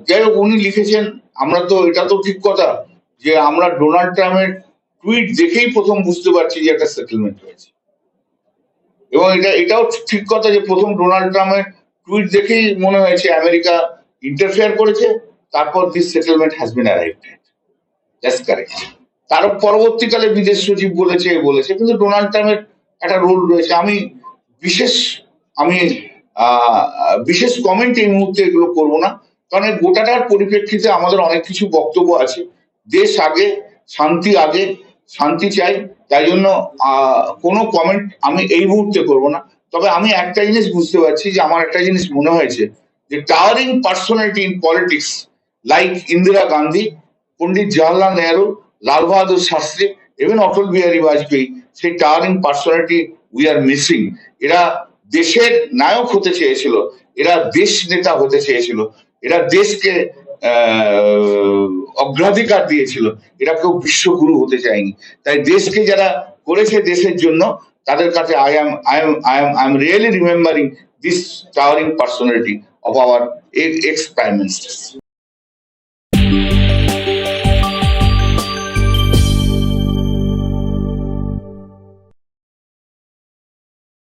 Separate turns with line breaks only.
যাই হোক, উনি লিখেছেন, আমরা তো এটা তো ঠিক কথা যে আমরা ডোনাল্ড ট্রাম্পের টুইট দেখেই প্রথম বুঝতে পারছি যে একটা সেটেলমেন্ট হয়েছে, এবং এটাও ঠিক কথা যে প্রথম ডোনাল্ড ট্রাম্পের টুইট দেখেই মনে হয়েছে আমেরিকা ইন্টারফেয়ার করেছে, তারপর this settlement has been arrived. That's correct. তার পরবর্তীকালে বিদেশ সচিব বলেছে বলেছে, কিন্তু ডোনাল্ড ট্রাম্পের একটা রোল রয়েছে। বিশেষ আমি বিশেষ কমেন্ট এই মুহূর্তে এগুলো করবো না, কারণ এই গোটাটার পরিপ্রেক্ষিতে আমাদের অনেক কিছু বক্তব্য আছে। দেশ আগে, শান্তি আগে, শান্তি চাই, তাই জন্য কোনো কমেন্ট আমি এই মুহূর্তে করব না। তবে আমি একটা জিনিস বুঝতে পারছি, যে আমার একটা জিনিস মনে হয়েছে যে towering personality in politics like Indira Gandhi, Pandit Jawaharlal Nehru, Lal Bahadur Shastri, even Atal Bihari Vajpayee, সেই towering personality we are missing. এরা দেশের নায়ক হতে চেয়েছিল, এরা দেশ নেতা হতে চেয়েছিল, এরা দেশকে অগ্রাধিকার দিয়েছিল, এরা কেউ বিশ্বগুরু হতে চায়নি। তাই দেশকে যারা করেছে দেশের জন্য, তাদের কাছে I am really remembering this towering personality of our ex prime minister.